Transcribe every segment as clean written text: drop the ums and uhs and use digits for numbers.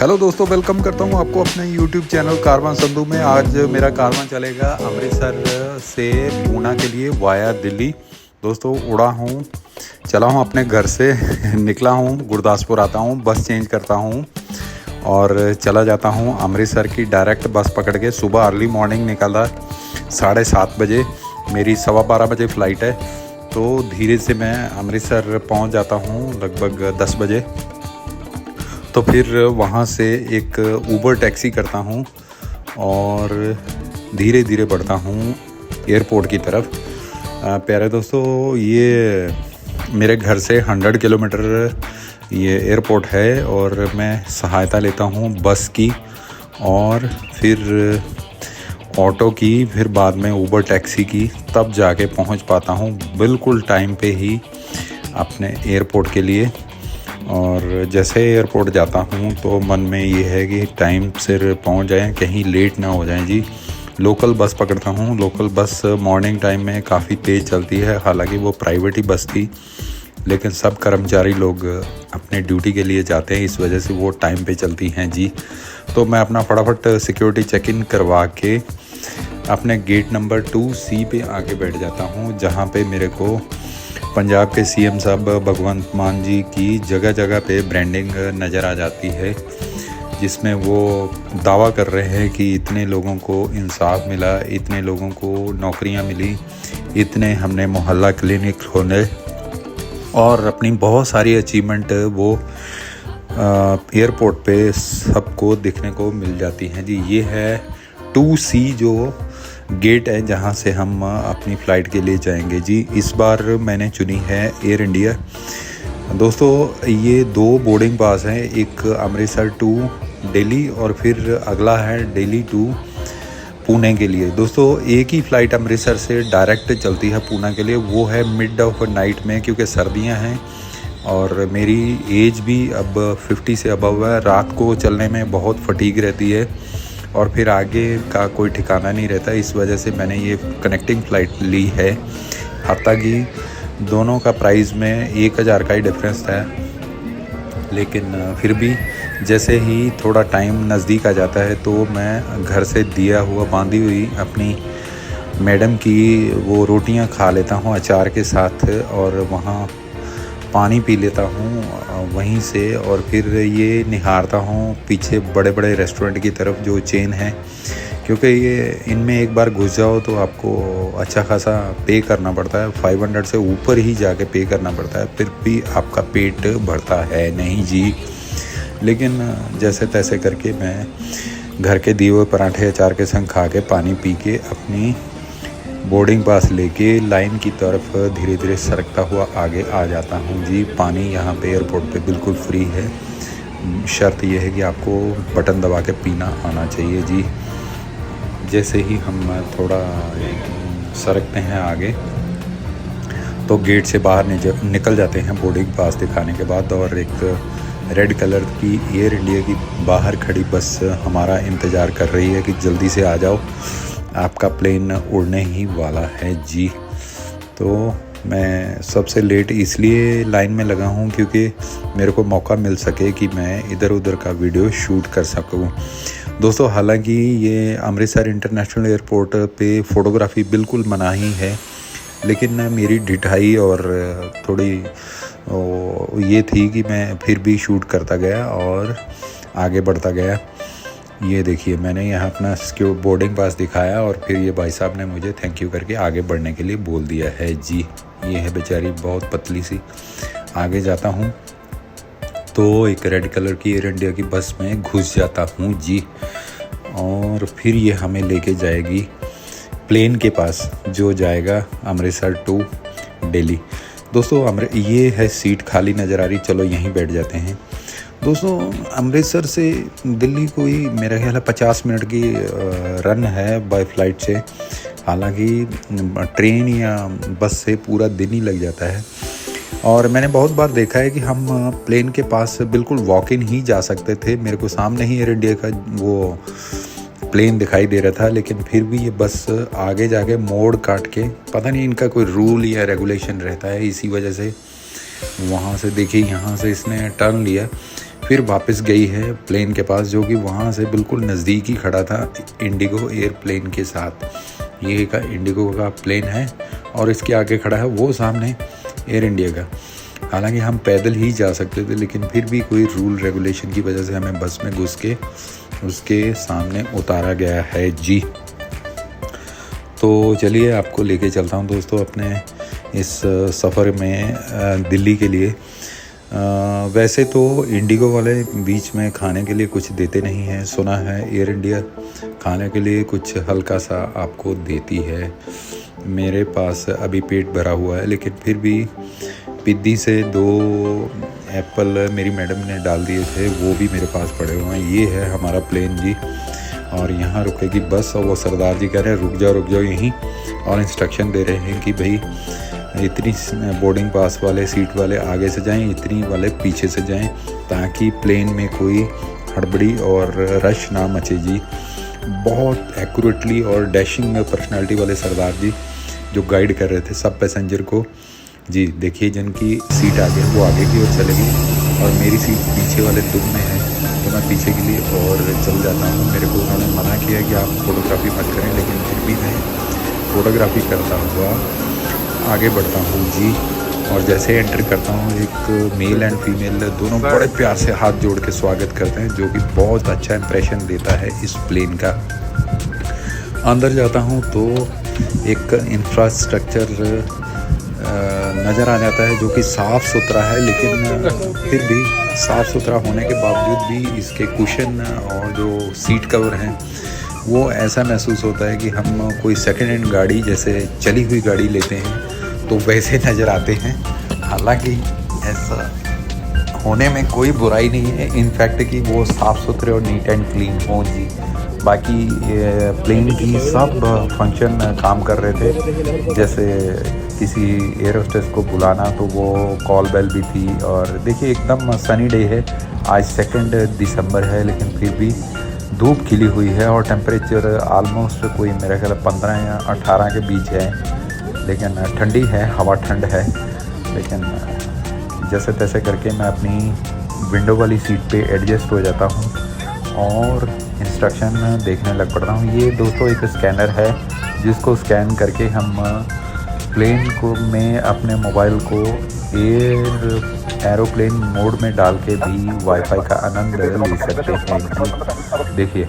Hello दोस्तों, welcome करता हूँ आपको अपने यूट्यूब चैनल कारवां संधू में। आज मेरा कारवां चलेगा अमृतसर से पूना के लिए वाया दिल्ली। दोस्तों चला हूँ अपने घर से निकला हूँ, गुरदासपुर आता हूँ, बस चेंज करता हूँ और चला जाता हूँ अमृतसर की डायरेक्ट बस पकड़ के। सुबह अर्ली मॉर्निंग निकला 7:30 बजे, मेरी 12:15 बजे फ़्लाइट है, तो धीरे से मैं अमृतसर पहुँच जाता हूँ लगभग 10 बजे। तो फिर वहाँ से एक ऊबर टैक्सी करता हूँ और धीरे धीरे बढ़ता हूँ एयरपोर्ट की तरफ। प्यारे दोस्तों, ये मेरे घर से 100 किलोमीटर ये एयरपोर्ट है और मैं सहायता लेता हूँ बस की और फिर ऑटो की, फिर बाद में ऊबर टैक्सी की, तब जाके पहुँच पाता हूँ बिल्कुल टाइम पे ही अपने एयरपोर्ट के लिए। और जैसे एयरपोर्ट जाता हूँ तो मन में ये है कि टाइम से पहुँच जाएं, कहीं लेट ना हो जाएं जी। लोकल बस पकड़ता हूँ। लोकल बस मॉर्निंग टाइम में काफ़ी तेज़ चलती है, हालांकि वो प्राइवेट ही बस थी, लेकिन सब कर्मचारी लोग अपने ड्यूटी के लिए जाते हैं, इस वजह से वो टाइम पे चलती हैं जी। तो मैं अपना फटाफट सिक्योरिटी चेक इन करवा के अपने गेट नंबर 2C पे आके बैठ जाता हूँ, जहाँ पे मेरे को पंजाब के CM साहब भगवंत मान जी की जगह जगह पे ब्रांडिंग नज़र आ जाती है, जिसमें वो दावा कर रहे हैं कि इतने लोगों को इंसाफ मिला, इतने लोगों को नौकरियां मिली, इतने हमने मोहल्ला क्लिनिक खोले और अपनी बहुत सारी अचीवमेंट वो एयरपोर्ट पे सबको दिखने को मिल जाती हैं जी। ये है 2C जो गेट है जहां से हम अपनी फ़्लाइट के लिए जाएंगे जी। इस बार मैंने चुनी है एयर इंडिया। दोस्तों, ये 2 बोर्डिंग पास हैं, एक अमृतसर टू दिल्ली और फिर अगला है दिल्ली टू पुणे के लिए। दोस्तों, एक ही फ़्लाइट अमृतसर से डायरेक्ट चलती है पूना के लिए, वो है मिड ऑफ नाइट में, क्योंकि सर्दियां हैं और मेरी एज भी अब 50 से अबव है। रात को चलने में बहुत फटीग रहती है और फिर आगे का कोई ठिकाना नहीं रहता, इस वजह से मैंने ये कनेक्टिंग फ़्लाइट ली है। हालांकि दोनों का प्राइस में 1000 का ही डिफरेंस है, लेकिन फिर भी जैसे ही थोड़ा टाइम नज़दीक आ जाता है तो मैं घर से दिया हुआ बांधी हुई अपनी मैडम की वो रोटियां खा लेता हूं अचार के साथ और वहाँ पानी पी लेता हूँ वहीं से, और फिर ये निहारता हूँ पीछे बड़े बड़े रेस्टोरेंट की तरफ जो चेन है, क्योंकि ये इनमें एक बार घुस जाओ तो आपको अच्छा खासा पे करना पड़ता है, 500 से ऊपर ही जाके पे करना पड़ता है, फिर भी आपका पेट भरता है नहीं जी। लेकिन जैसे तैसे करके मैं घर के दिए हुए पराठे अचार के संग खा के पानी पी के अपनी बोर्डिंग पास लेके लाइन की तरफ धीरे धीरे सरकता हुआ आगे आ जाता हूँ जी। पानी यहाँ पे एयरपोर्ट पे बिल्कुल फ्री है, शर्त यह है कि आपको बटन दबा के पीना आना चाहिए जी। जैसे ही हम थोड़ा सरकते हैं आगे तो गेट से बाहर निकल जाते हैं बोर्डिंग पास दिखाने के बाद, और एक रेड कलर की एयर इंडिया की बाहर खड़ी बस हमारा इंतज़ार कर रही है कि जल्दी से आ जाओ, आपका प्लेन उड़ने ही वाला है जी। तो मैं सबसे लेट इसलिए लाइन में लगा हूँ क्योंकि मेरे को मौका मिल सके कि मैं इधर उधर का वीडियो शूट कर सकूँ। दोस्तों, हालांकि ये अमृतसर इंटरनेशनल एयरपोर्ट पे फ़ोटोग्राफ़ी बिल्कुल मना ही है, लेकिन मेरी ढिठाई और थोड़ी ये थी कि मैं फिर भी शूट करता गया और आगे बढ़ता गया। ये देखिए, मैंने यहाँ अपना बोर्डिंग पास दिखाया और फिर ये भाई साहब ने मुझे थैंक यू करके आगे बढ़ने के लिए बोल दिया है जी। ये है बेचारी बहुत पतली सी। आगे जाता हूँ तो एक रेड कलर की एयर इंडिया की बस में घुस जाता हूँ जी, और फिर ये हमें लेके जाएगी प्लेन के पास जो जाएगा अमृतसर टू दिल्ली। दोस्तों, ये है सीट खाली नज़र आ रही, चलो यहीं बैठ जाते हैं। दोस्तों, अमृतसर से दिल्ली कोई मेरा ख्याल है 50 मिनट की रन है बाय फ्लाइट से, हालांकि ट्रेन या बस से पूरा दिन ही लग जाता है। और मैंने बहुत बार देखा है कि हम प्लेन के पास बिल्कुल वॉक इन ही जा सकते थे। मेरे को सामने ही एयर इंडिया का वो प्लेन दिखाई दे रहा था, लेकिन फिर भी ये बस आगे जाके मोड़ काट के, पता नहीं इनका कोई रूल या रेगुलेशन रहता है, इसी वजह से वहाँ से देखिए यहाँ से इसने टर्न लिया, फिर वापस गई है प्लेन के पास, जो कि वहाँ से बिल्कुल नज़दीक ही खड़ा था इंडिगो एयरप्लेन के साथ। ये का इंडिगो का प्लेन है और इसके आगे खड़ा है वो सामने एयर इंडिया का। हालांकि हम पैदल ही जा सकते थे, लेकिन फिर भी कोई रूल रेगुलेशन की वजह से हमें बस में घुस के उसके सामने उतारा गया है जी। तो चलिए आपको लेके चलता हूँ दोस्तों अपने इस सफ़र में दिल्ली के लिए। वैसे तो इंडिगो वाले बीच में खाने के लिए कुछ देते नहीं हैं, सुना है एयर इंडिया खाने के लिए कुछ हल्का सा आपको देती है। मेरे पास अभी पेट भरा हुआ है, लेकिन फिर भी पिद्दी से 2 एप्पल मेरी मैडम ने डाल दिए थे, वो भी मेरे पास पड़े हुए हैं। ये है हमारा प्लेन जी, और यहाँ रुकेगी बस, और वो सरदार जी कह रहे हैं रुक जाओ यहीं, और इंस्ट्रक्शन दे रहे हैं कि भाई इतनी बोर्डिंग पास वाले सीट वाले आगे से जाएं, इतनी वाले पीछे से जाएं, ताकि प्लेन में कोई हड़बड़ी और रश ना मचे जी। बहुत एक्यूरेटली और डैशिंग पर्सनालिटी वाले सरदार जी जो गाइड कर रहे थे सब पैसेंजर को जी। देखिए जिनकी सीट आगे वो आगे की ओर चलेगी और मेरी सीट पीछे वाले दुम में है, तो मैं पीछे के लिए और चल जाता हूँ। मेरे को उन्होंने मना किया कि आप फोटोग्राफी मत करें, लेकिन फिर भी मैं फ़ोटोग्राफी करता हुआ आगे बढ़ता हूँ जी। और जैसे एंटर करता हूँ, एक मेल एंड फीमेल दोनों बड़े प्यार से हाथ जोड़ के स्वागत करते हैं, जो कि बहुत अच्छा इंप्रेशन देता है इस प्लेन का। अंदर जाता हूँ तो एक इंफ्रास्ट्रक्चर नज़र आ जाता है, जो कि साफ़ सुथरा है, लेकिन फिर भी साफ़ सुथरा होने के बावजूद भी इसके कुशन और जो सीट कवर हैं वो ऐसा महसूस होता है कि हम कोई सेकेंड हैंड गाड़ी जैसे चली हुई गाड़ी लेते हैं तो वैसे नज़र आते हैं। हालांकि ऐसा होने में कोई बुराई नहीं है, इनफैक्ट कि वो साफ़ सुथरे और नीट एंड क्लीन हों जी। बाकी प्लेन की सब फंक्शन काम कर रहे थे, जैसे किसी एयर होस्टेस को बुलाना तो वो कॉल बेल भी थी। और देखिए एकदम सनी डे है, आज 2 दिसंबर है, लेकिन फिर भी धूप खिली हुई है और टेम्परेचर आलमोस्ट कोई मेरे ख्याल 15 या 18 के बीच है, लेकिन ठंडी है, हवा ठंड है। लेकिन जैसे तैसे करके मैं अपनी विंडो वाली सीट पे एडजस्ट हो जाता हूँ और इंस्ट्रक्शन देखने लग पड़ता हूँ। ये दोस्तों एक स्कैनर है, जिसको स्कैन करके हम प्लेन को में अपने मोबाइल को एरोप्लेन मोड में डाल के भी वाईफाई का आनंद ले सकते हैं। देखिए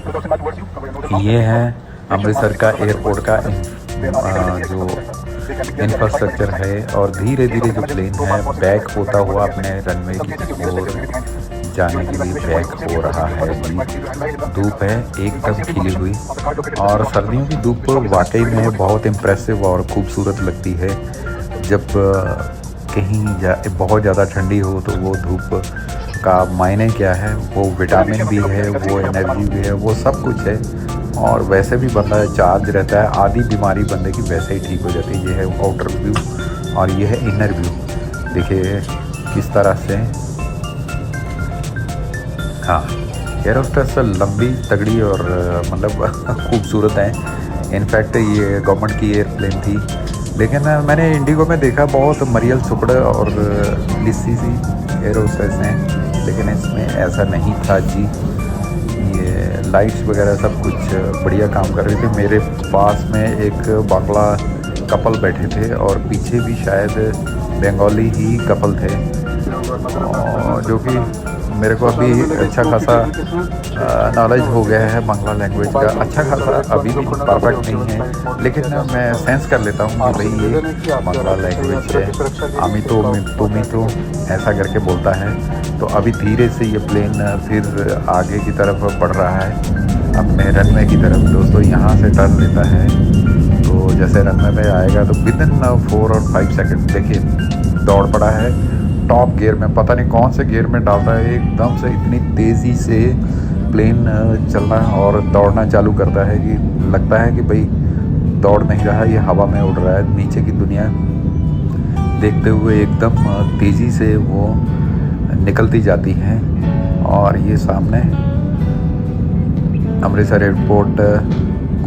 ये है अमृतसर का एयरपोर्ट का जो इंफ्रास्ट्रक्चर है, और धीरे धीरे जो प्लेन है बैक होता हुआ अपने रनवे की ओर जाने के लिए बैक हो रहा है। धूप है एकदम खिली हुई, और सर्दियों की धूप वाकई में बहुत इम्प्रेसिव और खूबसूरत लगती है। जब कहीं बहुत ज़्यादा ठंडी हो तो वो धूप का मायने क्या है, वो विटामिन भी है, वो एनर्जी भी है, वो सब कुछ है, और वैसे भी बंदा चार्ज रहता है। आधी बीमारी बंदे की वैसे ही ठीक हो जाती है। ये है आउटर व्यू और ये है इनर व्यू। देखिए किस तरह से, हाँ, एयर होस्टेस लंबी तगड़ी और मतलब खूबसूरत है। इनफैक्ट ये गवर्नमेंट की एयरप्लेन थी, लेकिन मैंने इंडिगो में देखा बहुत मरियल सुपड़ और लिस्सी सी एयर होस्टेस हैं, लेकिन इसमें ऐसा नहीं था जी। ये लाइट्स वगैरह सब कुछ बढ़िया काम कर रहे थे। मेरे पास में एक बांग्ला कपल बैठे थे और पीछे भी शायद बंगाली ही कपल थे, और जो कि मेरे को अभी अच्छा खासा नॉलेज हो गया है बांग्ला लैंग्वेज का। अच्छा खासा अभी भी परफेक्ट नहीं है, लेकिन मैं सेंस कर लेता हूँ कि भाई ये बांग्ला लैंग्वेज है। आमी तो ऐसा करके बोलता है। तो अभी धीरे से ये प्लेन फिर आगे की तरफ बढ़ रहा है अपने रनवे की तरफ। दोस्तों यहाँ से टर्न लेता है, तो जैसे रनवे पे आएगा तो विदिन 4 और 5 सेकेंड देखिए दौड़ पड़ा है टॉप गियर में। पता नहीं कौन से गियर में डालता है, एकदम से इतनी तेज़ी से प्लेन चलना और दौड़ना चालू करता है कि लगता है कि भाई दौड़ नहीं रहा, ये हवा में उड़ रहा है। नीचे की दुनिया देखते हुए एकदम तेज़ी से वो निकलती जाती है, और ये सामने अमृतसर एयरपोर्ट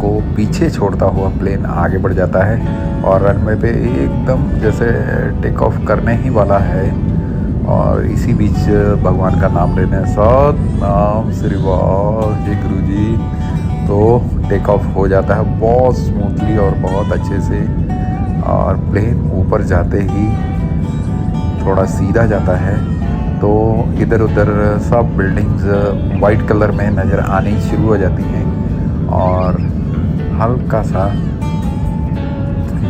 को पीछे छोड़ता हुआ प्लेन आगे बढ़ जाता है, और रनवे पे एकदम जैसे टेक ऑफ करने ही वाला है, और इसी बीच भगवान का नाम लेने सतनाम श्री वाहे गुरु जी, तो टेक ऑफ हो जाता है बहुत स्मूथली और बहुत अच्छे से। और प्लेन ऊपर जाते ही थोड़ा सीधा जाता है तो इधर उधर सब बिल्डिंग्स वाइट कलर में नज़र आनी शुरू हो जाती हैं। और हल्का सा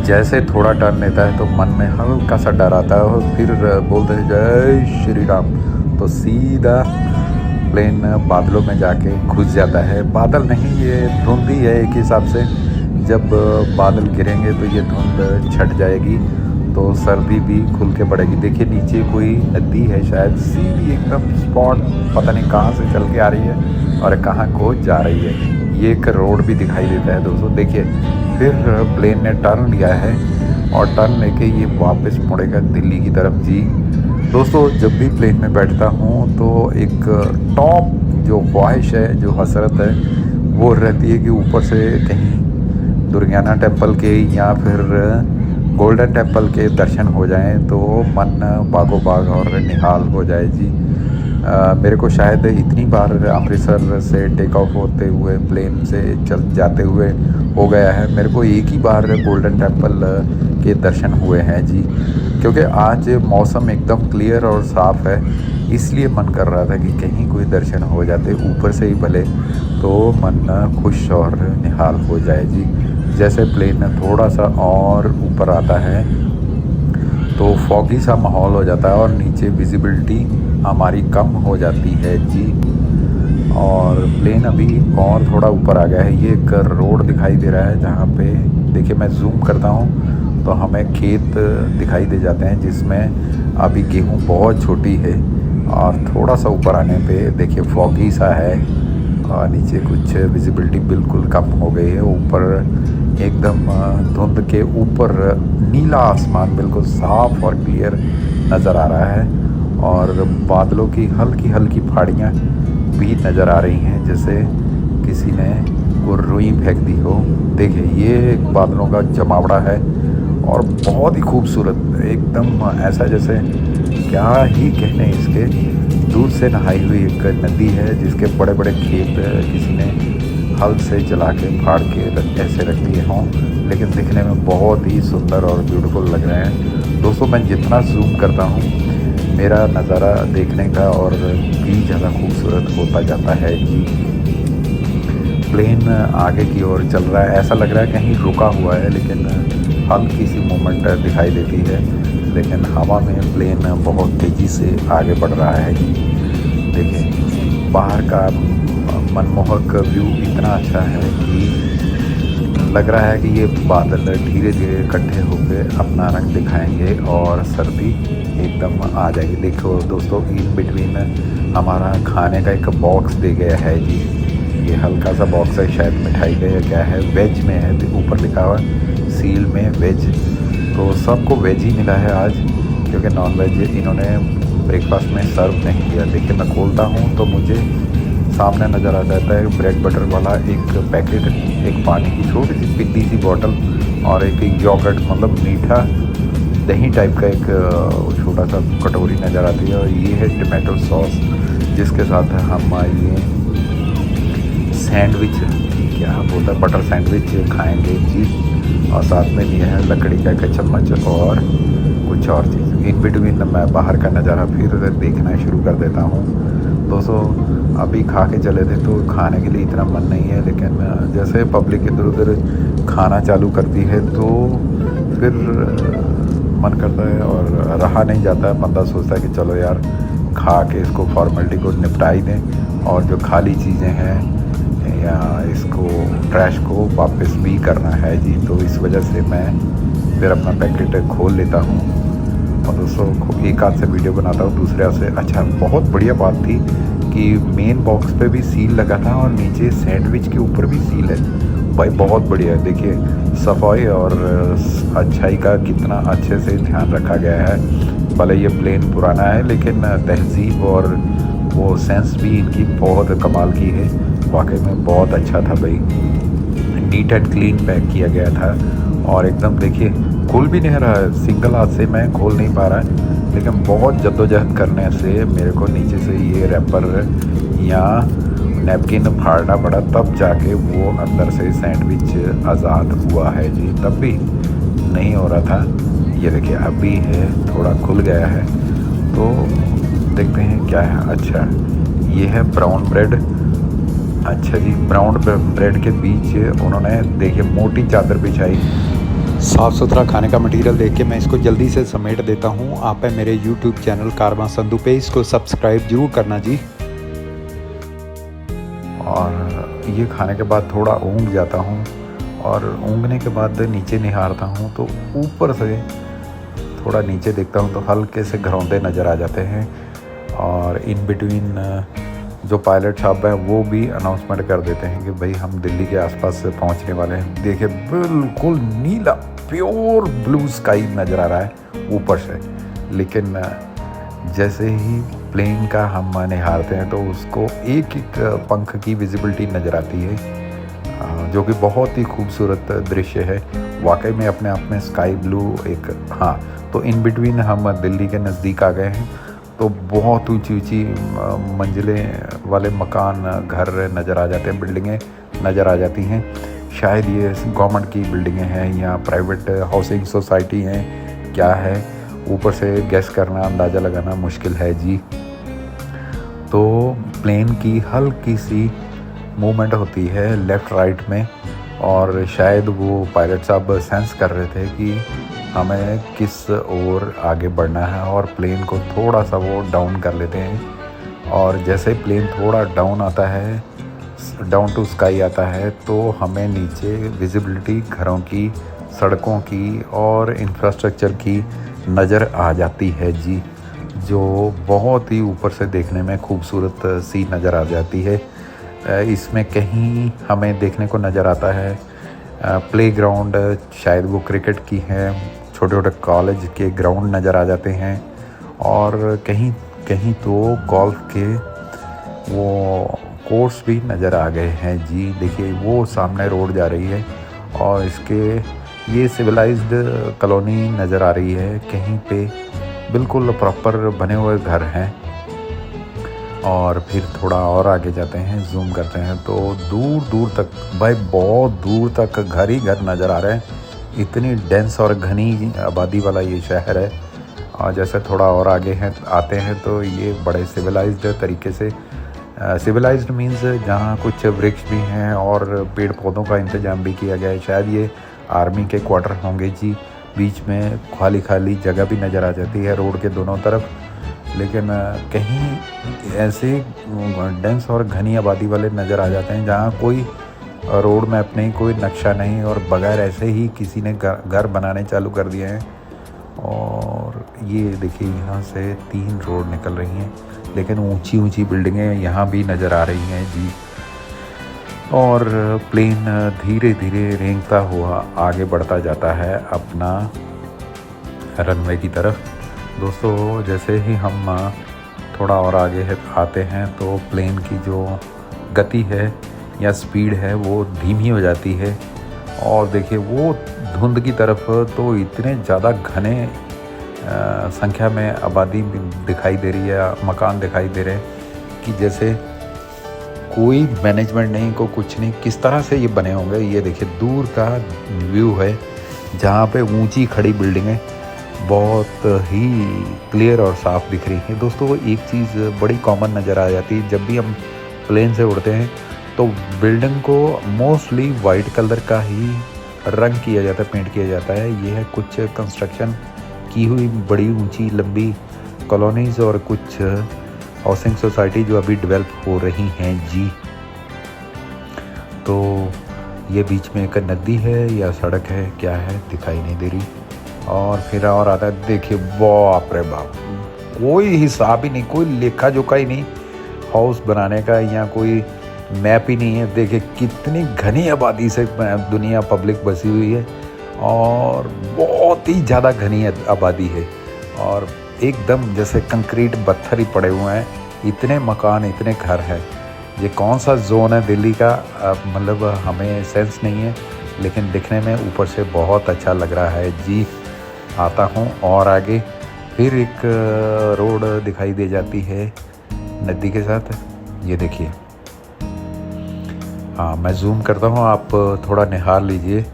जैसे थोड़ा टर्न लेता है तो मन में हल्का सा डर आता है और फिर बोलते हैं जय श्री राम, तो सीधा प्लेन बादलों में जाके घुस जाता है। बादल नहीं, ये धुंध ही है एक हिसाब से। जब बादल गिरेंगे तो ये धुंध छट जाएगी तो सर्दी भी खुल के पड़ेगी। देखिए नीचे कोई नदी है, शायद सीधी एकदम स्पॉट, पता नहीं कहाँ से चल के आ रही है और कहाँ को जा रही है। ये एक रोड भी दिखाई देता है दोस्तों। देखिए फिर प्लेन ने टर्न लिया है और टर्न लेके ये वापस मुड़ेगा दिल्ली की तरफ जी। दोस्तों जब भी प्लेन में बैठता हूँ तो एक टॉप जो ख्वाहिश है, जो हसरत है, वो रहती है कि ऊपर से कहीं दुर्गाना टेम्पल के या फिर गोल्डन टेम्पल के दर्शन हो जाएं तो मन बागो बाग और निहाल हो जाए जी। मेरे को शायद इतनी बार अमृतसर से टेक ऑफ होते हुए प्लेन से चल जाते हुए हो गया है, मेरे को एक ही बार गोल्डन टेम्पल के दर्शन हुए हैं जी। क्योंकि आज मौसम एकदम क्लियर और साफ़ है, इसलिए मन कर रहा था कि कहीं कोई दर्शन हो जाते ऊपर से ही भले, तो मन खुश और निहाल हो जाए जी। जैसे प्लेन थोड़ा सा और ऊपर आता है तो फॉगी सा माहौल हो जाता है और नीचे विजिबिलिटी हमारी कम हो जाती है जी। और प्लेन अभी और थोड़ा ऊपर आ गया है। ये एक रोड दिखाई दे रहा है जहाँ पे देखिए मैं जूम करता हूँ तो हमें खेत दिखाई दे जाते हैं जिसमें अभी गेहूँ बहुत छोटी है। और थोड़ा सा ऊपर आने पे देखिए फॉगी सा है और नीचे कुछ विजिबिलिटी बिल्कुल कम हो गई है। ऊपर एकदम धुंध के ऊपर नीला आसमान बिल्कुल साफ़ और क्लियर नज़र आ रहा है और बादलों की हल्की हल्की फाड़ियाँ भी नज़र आ रही हैं, जैसे किसी ने को रुई फेंक दी हो। देखिए ये बादलों का जमावड़ा है और बहुत ही खूबसूरत, एकदम ऐसा जैसे क्या ही कहने इसके। दूर से नहाई हुई एक नदी है जिसके बड़े बड़े खेत किसी ने हल से चला के फाड़ के ऐसे रख दिए हों, लेकिन दिखने में बहुत ही सुंदर और ब्यूटीफुल लग रहे हैं। दोस्तों मैं जितना जूम करता हूँ मेरा नज़ारा देखने का और भी ज़्यादा खूबसूरत होता जाता है जी। प्लेन आगे की ओर चल रहा है, ऐसा लग रहा है कहीं रुका हुआ है, लेकिन हल्की सी मूवमेंट दिखाई देती है, लेकिन हवा में प्लेन बहुत तेज़ी से आगे बढ़ रहा है जी। देखिए बाहर का मनमोहक व्यू इतना अच्छा है कि लग रहा है कि ये बादल धीरे धीरे इकट्ठे होकर अपना रंग दिखाएंगे और सर्दी एकदम आ जाएगी। देखो दोस्तों इन बिटवीन हमारा खाने का एक बॉक्स दे गया है जी। ये हल्का सा बॉक्स है, शायद मिठाई का या क्या है, वेज में है, ऊपर लिखा हुआ सील में वेज। तो सबको वेज ही मिला है आज, क्योंकि नॉन वेज इन्होंने ब्रेकफास्ट में सर्व नहीं किया। देखिए मैं खोलता हूँ तो मुझे सामने नज़र आ जाता है ब्रेड बटर वाला एक पैकेट, एक पानी की छोटी सी पिद्दी सी बॉटल और एक योगर्ट मतलब मीठा दही टाइप का एक छोटा सा कटोरी नज़र आती है। और ये है टमाटो सॉस जिसके साथ हम ये सैंडविच, क्या बोलता है, बटर सैंडविच खाएंगे जी। और साथ में लिया है लकड़ी का एक चम्मच और कुछ और चीज़। इन बिटवीन मैं बाहर का नज़ारा फिर देखना शुरू कर देता हूँ। दोस्तों अभी खा के चले थे तो खाने के लिए इतना मन नहीं है, लेकिन जैसे पब्लिक इधर उधर खाना चालू करती है तो फिर मन करता है और रहा नहीं जाता है। बंदा सोचता है कि चलो यार खा के इसको फॉर्मेलिटी को निपटा ही दें और जो खाली चीज़ें हैं या इसको ट्रैश को वापस भी करना है जी। तो इस वजह से मैं फिर अपना पैकेट खोल लेता हूँ और दोस्तों एक हाथ से वीडियो बनाता हूँ, दूसरे हाथ से। अच्छा बहुत बढ़िया बात थी कि मेन बॉक्स पे भी सील लगा था और नीचे सैंडविच के ऊपर भी सील है भाई, बहुत बढ़िया है। देखिए सफाई और अच्छाई का कितना अच्छे से ध्यान रखा गया है। भले ये प्लेन पुराना है लेकिन तहजीब और वो सेंस भी इनकी बहुत कमाल की है। वाकई में बहुत अच्छा था भाई, नीट एंड क्लीन पैक किया गया था और एकदम देखिए खुल भी नहीं रहा है, सिंगल हाथ से मैं खोल नहीं पा रहा है, लेकिन बहुत जद्दोजहद करने से मेरे को नीचे से ये रैपर या नैपकिन फाड़ना पड़ा, तब जाके वो अंदर से सैंडविच आज़ाद हुआ है जी। तब भी नहीं हो रहा था। ये देखिए अभी है, थोड़ा खुल गया है। तो देखते हैं क्या है। अच्छा ये है ब्राउन ब्रेड। अच्छा जी, ब्राउन ब्रेड के बीच उन्होंने देखिए मोटी चादर बिछाई। साफ़ सुथरा खाने का मटेरियल देख के मैं इसको जल्दी से समेट देता हूँ। आप है मेरे YouTube चैनल कारवां संधू पे, इसको सब्सक्राइब जरूर करना जी। और ये खाने के बाद थोड़ा ऊँग जाता हूँ, और ऊँगने के बाद नीचे निहारता हूँ तो ऊपर से थोड़ा नीचे देखता हूँ तो हल्के से घरौंदे नज़र आ जाते हैं। और इन बिटवीन जो पायलट साहब हैं वो भी अनाउंसमेंट कर देते हैं कि भाई हम दिल्ली के आसपास से पहुंचने वाले हैं। देखिए बिल्कुल नीला प्योर ब्लू स्काई नज़र आ रहा है ऊपर से, लेकिन जैसे ही प्लेन का हम निहारते हैं तो उसको एक एक पंख की विजिबिलिटी नज़र आती है, जो कि बहुत ही खूबसूरत दृश्य है वाकई में अपने आप में। स्काई ब्लू एक, हाँ तो इन बिटवीन हम दिल्ली के नज़दीक आ गए हैं। तो बहुत ऊंची ऊंची मंजिलें वाले मकान, घर नज़र आ जाते हैं, बिल्डिंगें नज़र आ जाती हैं। शायद ये गवर्नमेंट की बिल्डिंगें हैं या प्राइवेट हाउसिंग सोसाइटी हैं, क्या है ऊपर से गैस करना, अंदाज़ा लगाना मुश्किल है जी। तो प्लेन की हल्की सी मूवमेंट होती है लेफ़्ट राइट में, और शायद वो पायलट साहब सेंस कर रहे थे कि हमें किस ओर आगे बढ़ना है, और प्लेन को थोड़ा सा वो डाउन कर लेते हैं। और जैसे प्लेन थोड़ा डाउन आता है, डाउन टू स्काई आता है, तो हमें नीचे विजिबिलिटी घरों की, सड़कों की और इंफ्रास्ट्रक्चर की नज़र आ जाती है जी, जो बहुत ही ऊपर से देखने में खूबसूरत सी नज़र आ जाती है। इसमें कहीं हमें देखने को नज़र आता है प्लेग्राउंड, शायद वो क्रिकेट की हैं, छोटे छोटे कॉलेज के ग्राउंड नज़र आ जाते हैं, और कहीं कहीं तो गोल्फ के वो कोर्स भी नज़र आ गए हैं जी। देखिए वो सामने रोड जा रही है, और इसके ये सिविलाइज्ड कॉलोनी नज़र आ रही है। कहीं पे बिल्कुल प्रॉपर बने हुए घर हैं, और फिर थोड़ा और आगे जाते हैं, जूम करते हैं तो दूर दूर तक, भाई बहुत दूर तक घर ही घर नज़र आ रहे हैं। इतनी डेंस और घनी आबादी वाला ये शहर है। और जैसे थोड़ा और आगे हैं आते हैं तो ये बड़े सिविलाइज्ड तरीके से, सिविलाइज्ड मीन्स जहाँ कुछ वृक्ष भी हैं और पेड़ पौधों का इंतज़ाम भी किया गया है। शायद ये आर्मी के क्वार्टर होंगे जी। बीच में खाली खाली जगह भी नज़र आ जाती है रोड के दोनों तरफ, लेकिन कहीं ऐसे डेंस और घनी आबादी वाले नज़र आ जाते हैं जहाँ कोई रोड मैप नहीं, कोई नक्शा नहीं, और बगैर ऐसे ही किसी ने घर बनाने चालू कर दिए हैं। और ये देखिए यहाँ से 3 रोड निकल रही हैं, लेकिन ऊंची ऊंची बिल्डिंगें यहाँ भी नज़र आ रही हैं जी। और प्लेन धीरे धीरे रेंगता हुआ आगे बढ़ता जाता है अपना रनवे की तरफ। दोस्तों जैसे ही हम थोड़ा और आगे आते हैं तो प्लेन की जो गति है या स्पीड है वो धीमी हो जाती है। और देखिए वो धुंध की तरफ तो इतने ज़्यादा घने संख्या में आबादी दिखाई दे रही है, मकान दिखाई दे रहे हैं कि जैसे कोई मैनेजमेंट नहीं, को कुछ नहीं, किस तरह से ये बने होंगे। ये देखिए दूर का व्यू है जहाँ पे ऊंची खड़ी बिल्डिंगें बहुत ही क्लियर और साफ़ दिख रही हैं। दोस्तों एक चीज़ बड़ी कॉमन नज़र आ जाती है जब भी हम प्लेन से उड़ते हैं, तो बिल्डिंग को मोस्टली वाइट कलर का ही रंग किया जाता है, पेंट किया जाता है। ये है कुछ कंस्ट्रक्शन की हुई बड़ी ऊंची लंबी कॉलोनीज़ और कुछ हाउसिंग सोसाइटी जो अभी डेवलप हो रही हैं जी। तो ये बीच में एक नदी है या सड़क है, क्या है दिखाई नहीं दे रही। और फिर और आता है, देखिए बाप रे बाप, कोई हिसाब ही नहीं, कोई लेखा जोखा ही नहीं हाउस बनाने का, या कोई मैप ही नहीं है। देखिए कितनी घनी आबादी से दुनिया पब्लिक बसी हुई है, और बहुत ही ज़्यादा घनी आबादी है, और एकदम जैसे कंक्रीट पत्थर ही पड़े हुए हैं। इतने मकान, इतने घर हैं। ये कौन सा जोन है दिल्ली का, मतलब हमें सेंस नहीं है, लेकिन दिखने में ऊपर से बहुत अच्छा लग रहा है जी। आता हूँ और आगे, फिर एक रोड दिखाई दे जाती है नदी के साथ, ये देखिए। हाँ, मैं जूम करता हूँ, आप थोड़ा निहार लीजिए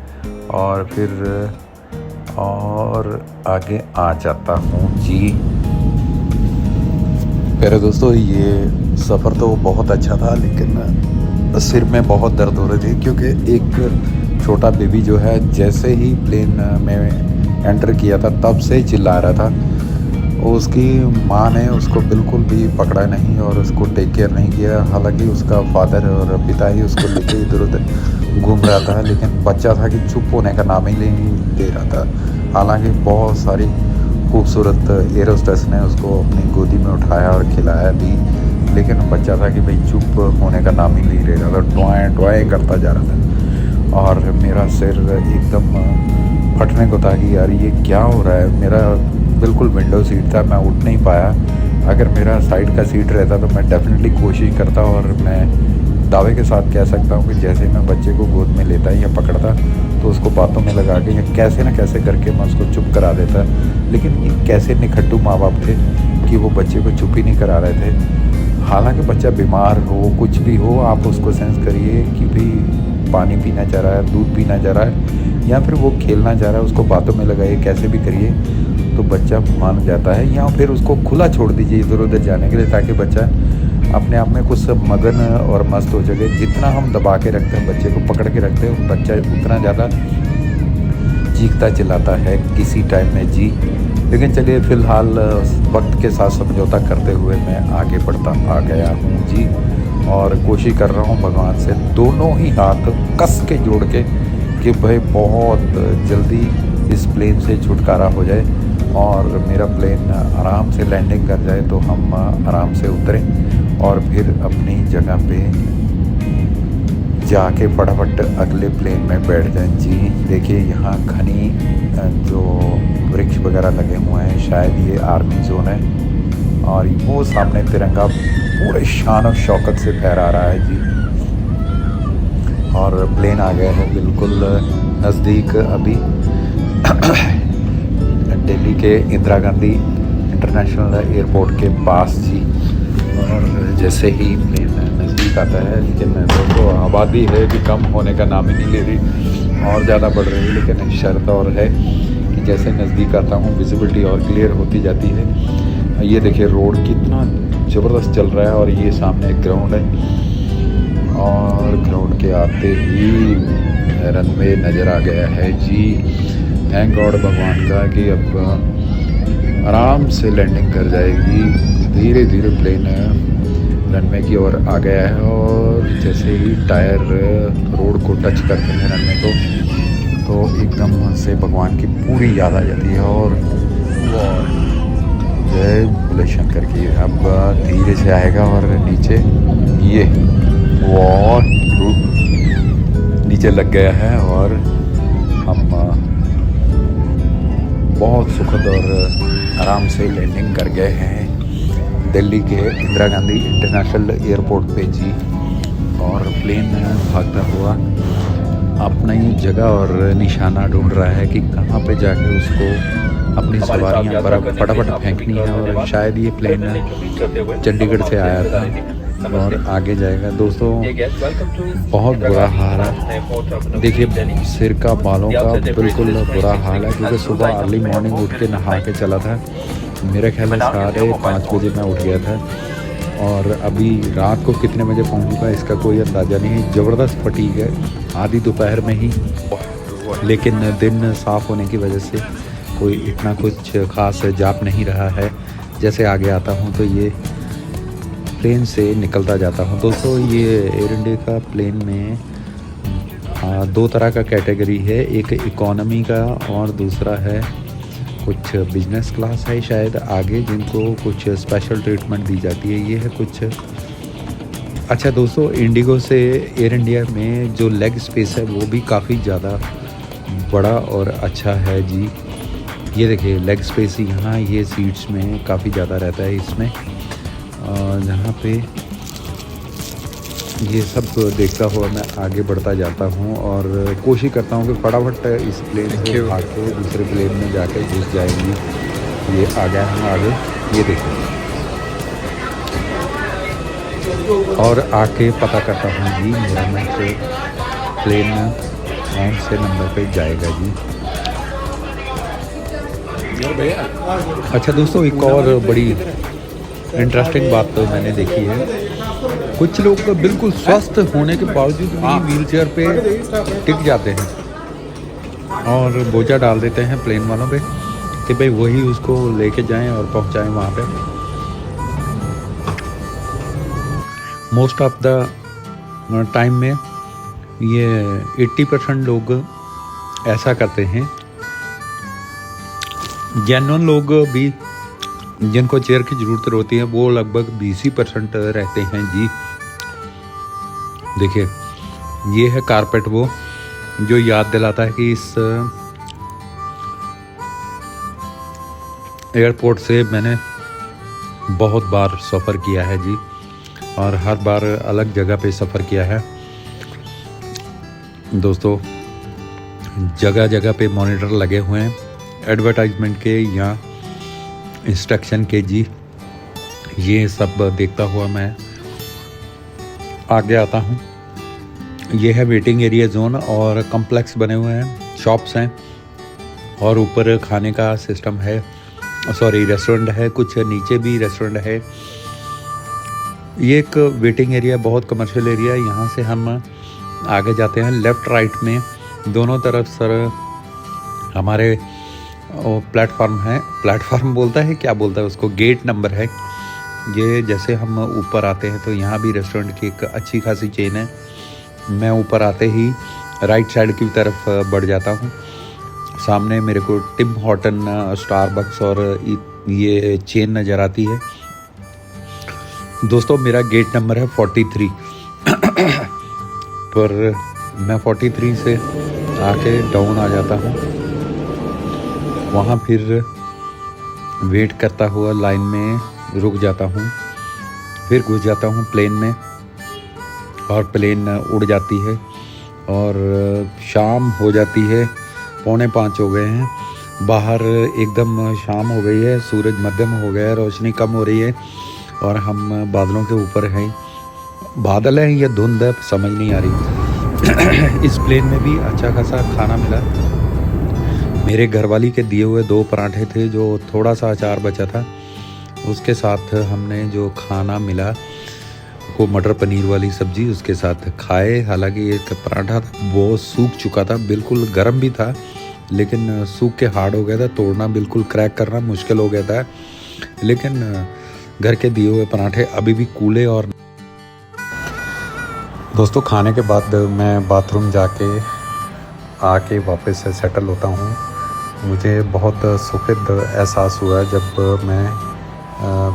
और फिर और आगे आ जाता हूँ जी। मेरे दोस्तों, ये सफ़र तो बहुत अच्छा था, लेकिन सिर में बहुत दर्द हो रही थी क्योंकि एक छोटा बेबी जो है जैसे ही प्लेन में एंटर किया था तब से चिल्ला रहा था। उसकी माँ ने उसको बिल्कुल भी पकड़ा नहीं और उसको टेक केयर नहीं किया। हालांकि उसका फादर और पिता ही उसको लेके इधर उधर घूम रहा था, लेकिन बच्चा था कि चुप होने का नाम ही नहीं दे रहा था। हालांकि बहुत सारी खूबसूरत एयर होस्टेस ने उसको अपनी गोदी में उठाया और खिलाया भी, लेकिन बच्चा था कि भाई चुप होने का नाम ही नहीं ले रहा था, टॉय टॉय करता जा रहा था। और मेरा सिर एकदम फटने को था कि यार ये क्या हो रहा है। मेरा बिल्कुल विंडो सीट था, मैं उठ नहीं पाया। अगर मेरा साइड का सीट रहता तो मैं डेफिनेटली कोशिश करता, और मैं दावे के साथ कह सकता हूँ कि जैसे मैं बच्चे को गोद में लेता या पकड़ता तो उसको बातों में लगा के या कैसे न कैसे करके मैं उसको चुप करा देता। लेकिन ये कैसे निखट्टू माँ बाप थे कि वो बच्चे को चुप ही नहीं करा रहे थे। हालांकि बच्चा बीमार हो, कुछ भी हो, आप उसको सेंस करिए कि भाई पानी पीना चाह रहा है, दूध पीना चाह रहा है, या फिर वो खेलना चाह रहा है, उसको बातों में लगाइए, कैसे भी करिए तो बच्चा मान जाता है। या फिर उसको खुला छोड़ दीजिए इधर उधर जाने के लिए, ताकि बच्चा अपने आप में कुछ मगन और मस्त हो सके। जितना हम दबा के रखते हैं, बच्चे को पकड़ के रखते हैं, बच्चा उतना ज़्यादा चीखता चिल्लाता है किसी टाइम में जी। लेकिन चलिए, फ़िलहाल वक्त के साथ समझौता करते हुए मैं आगे बढ़ता आ गया हूँ जी, और कोशिश कर रहा हूँ भगवान से दोनों ही हाथ कस के जोड़ के कि भाई बहुत जल्दी इस प्लेन से छुटकारा हो जाए और मेरा प्लेन आराम से लैंडिंग कर जाए, तो हम आराम से उतरें और फिर अपनी जगह पे जाके फटाफट अगले प्लेन में बैठ जाएं जी। देखिए, यहाँ घनी जो वृक्ष वगैरह लगे हुए हैं, शायद ये आर्मी जोन है, और वो सामने तिरंगा पूरे शान और शौकत से फहरा रहा है जी। और प्लेन आ गया है बिल्कुल नज़दीक अभी दिल्ली के इंदिरा गांधी इंटरनेशनल एयरपोर्ट के पास जी। और जैसे ही प्लेन नज़दीक आता है, लेकिन दोस्तों आबादी है कि कम होने का नाम ही नहीं ले रही और ज़्यादा बढ़ रही है। लेकिन शर्त और है कि जैसे नज़दीक आता हूँ विजिबिलिटी और क्लियर होती जाती है। ये देखिए रोड कितना ज़बरदस्त चल रहा है, और ये सामने एक ग्राउंड है, और ग्राउंड के आते ही रनवे नज़र आ गया है जी। थैंक गॉड भगवान का कि अब आराम से लैंडिंग कर जाएगी। धीरे धीरे प्लेन रनवे की ओर आ गया है, और जैसे ही टायर रोड को टच करते हैं रनवे को, तो एकदम से भगवान की पूरी याद आ जाती है। और जय भोले शंकर की। अब धीरे से आएगा और नीचे ये वॉर नीचे लग गया है, और हम बहुत सुखद और आराम से लैंडिंग कर गए हैं दिल्ली के इंदिरा गांधी इंटरनेशनल एयरपोर्ट पे जी। और प्लेन भागता हुआ अपनी जगह और निशाना ढूंढ रहा है कि कहाँ पे जाके उसको अपनी सवारियाँ पर फटाफट फेंकनी है। और शायद ये प्लेन चंडीगढ़ से आया था और आगे जाएगा। दोस्तों, बहुत बुरा हाल है। देखिए, सिर का बालों का बिल्कुल बुरा हाल है, क्योंकि सुबह अर्ली मॉर्निंग उठ के नहा के चला था। मेरे ख्याल में 5:30 बजे मैं उठ गया था, और अभी रात को कितने बजे पहुंचूंगा इसका कोई अंदाज़ा नहीं है। ज़बरदस्त फटीग है आधी दोपहर में ही, लेकिन दिन साफ़ होने की वजह से कोई इतना कुछ ख़ास जाप नहीं रहा है। जैसे आगे आता हूँ तो ये प्लेन से निकलता जाता हूँ। दोस्तों, ये एयर इंडिया का प्लेन में दो तरह का कैटेगरी है, एक इकोनॉमी का और दूसरा है कुछ बिजनेस क्लास है शायद आगे, जिनको कुछ स्पेशल ट्रीटमेंट दी जाती है। ये है कुछ अच्छा। दोस्तों, इंडिगो से एयर इंडिया में जो लेग स्पेस है वो भी काफ़ी ज़्यादा बड़ा और अच्छा है जी। ये देखिए लेग स्पेस यहाँ ये सीट्स में काफ़ी ज़्यादा रहता है इसमें, जहाँ पे ये सब देखता हुआ मैं आगे बढ़ता जाता हूँ और कोशिश करता हूँ कि फटाफट इस प्लेन से भाग के दूसरे प्लेन में जाकर घुस जाएंगी। ये आ गया हम आगे, ये देखिए। और आके पता करता हूँ जी, मेरा नेक्स्ट प्लेन कौन से नंबर पे जाएगा जी। अच्छा दोस्तों, एक और बड़ी इंटरेस्टिंग बात तो मैंने देखी है, कुछ लोग बिल्कुल स्वस्थ होने के बावजूद भी व्हील चेयर पे टिक जाते हैं और बोझा डाल देते हैं प्लेन वालों पे कि भाई वही उसको लेके जाएं और पहुंचाएं वहाँ पे। मोस्ट ऑफ द टाइम में ये 80% लोग ऐसा करते हैं। जेन्युइन लोग भी जिनको चेयर की ज़रूरत होती है वो लगभग 20% रहते हैं जी। देखिए, ये है कारपेट, वो जो याद दिलाता है कि इस एयरपोर्ट से मैंने बहुत बार सफ़र किया है जी, और हर बार अलग जगह पे सफ़र किया है दोस्तों। जगह जगह पे मॉनिटर लगे हुए हैं एडवर्टाइजमेंट के या इंस्ट्रक्शन के जी। ये सब देखता हुआ मैं आगे आता हूँ। ये है वेटिंग एरिया जोन, और कॉम्प्लेक्स बने हुए हैं, शॉप्स हैं, और ऊपर खाने का सिस्टम है, सॉरी रेस्टोरेंट है, कुछ नीचे भी रेस्टोरेंट है। ये एक वेटिंग एरिया, बहुत कमर्शियल एरिया। यहाँ से हम आगे जाते हैं लेफ़्ट राइट में, दोनों तरफ सर हमारे प्लेटफार्म है, प्लेटफार्म बोलता है, क्या बोलता है उसको, गेट नंबर है ये। जैसे हम ऊपर आते हैं तो यहाँ भी रेस्टोरेंट की एक अच्छी खासी चेन है। मैं ऊपर आते ही राइट साइड की तरफ बढ़ जाता हूँ, सामने मेरे को टिम हॉर्टन, स्टारबक्स और ये चेन नज़र आती है दोस्तों। मेरा गेट नंबर है 43 पर मैं 43 से आके डाउन आ जाता हूँ, वहाँ फिर वेट करता हुआ लाइन में रुक जाता हूँ, फिर घुस जाता हूँ प्लेन में, और प्लेन उड़ जाती है। और शाम हो जाती है, 4:45 हो गए हैं, बाहर एकदम शाम हो गई है, सूरज मध्यम हो गया है, रोशनी कम हो रही है, और हम बादलों के ऊपर हैं। बादल हैं या धुंध है समझ नहीं आ रही। इस प्लेन में भी अच्छा खासा खाना मिला। मेरे घरवाली के दिए हुए 2 पराठे थे, जो थोड़ा सा अचार बचा था, उसके साथ हमने जो खाना मिला वो मटर पनीर वाली सब्ज़ी उसके साथ खाए। हालांकि एक पराठा था वो सूख चुका था, बिल्कुल गर्म भी था, लेकिन सूख के हार्ड हो गया था, तोड़ना बिल्कुल क्रैक करना मुश्किल हो गया था। लेकिन घर के दिए हुए पराठे अभी भी कूले। और दोस्तों, खाने के बाद मैं बाथरूम जाके आके वापस सेटल होता हूँ। मुझे बहुत सुखद एहसास हुआ जब मैं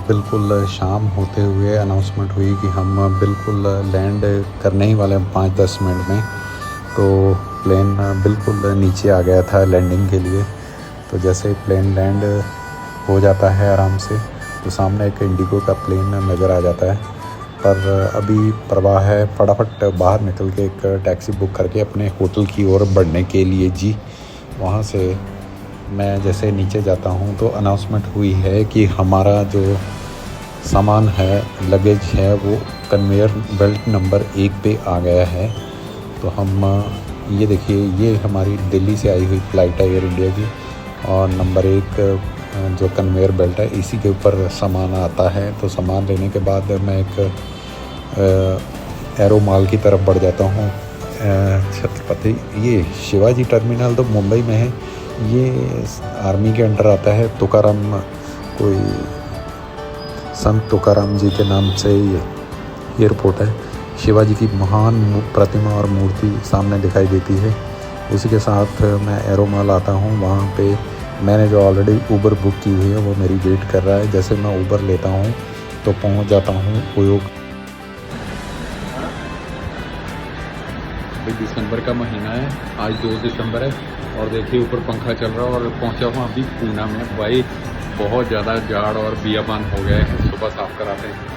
बिल्कुल शाम होते हुए अनाउंसमेंट हुई कि हम बिल्कुल लैंड करने ही वाले हैं 5-10 मिनट में। तो प्लेन बिल्कुल नीचे आ गया था लैंडिंग के लिए। तो जैसे प्लेन लैंड हो जाता है आराम से, तो सामने एक इंडिगो का प्लेन नज़र आ जाता है। पर अभी प्रवाह है फटाफट बाहर निकल के एक टैक्सी बुक करके अपने होटल की ओर बढ़ने के लिए जी। वहाँ से मैं जैसे नीचे जाता हूँ तो अनाउंसमेंट हुई है कि हमारा जो सामान है, लगेज है, वो कन्वेयर बेल्ट नंबर 1 पे आ गया है। तो हम ये देखिए, ये हमारी दिल्ली से आई हुई फ़्लाइट है एयर इंडिया की, और नंबर 1 जो कन्वेयर बेल्ट है इसी के ऊपर सामान आता है। तो सामान लेने के बाद मैं एक एरो मॉल की तरफ बढ़ जाता हूँ। छत्रपति, ये शिवाजी टर्मिनल तो मुंबई में है, ये आर्मी के अंडर आता है। तुकाराम, कोई संत तुकाराम जी के नाम से ये एयरपोर्ट है। शिवाजी की महान प्रतिमा और मूर्ति सामने दिखाई देती है। उसी के साथ मैं एरो मॉल आता हूँ। वहाँ पे मैंने जो ऑलरेडी ऊबर बुक की हुई है वो मेरी वेट कर रहा है। जैसे मैं ऊबर लेता हूँ तो पहुँच जाता हूँ उयोग। दिसंबर का महीना है, आज 2 दिसंबर है, और देखिए ऊपर पंखा चल रहा है, और पहुंचा हूँ अभी पूना में। भाई बहुत ज़्यादा जाड़ और बियाबान हो गए हैं, सुबह साफ कराते हैं।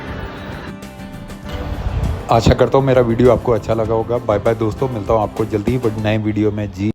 आशा करता हूँ मेरा वीडियो आपको अच्छा लगा होगा। बाय बाय दोस्तों, मिलता हूँ आपको जल्दी ही नए वीडियो में जी।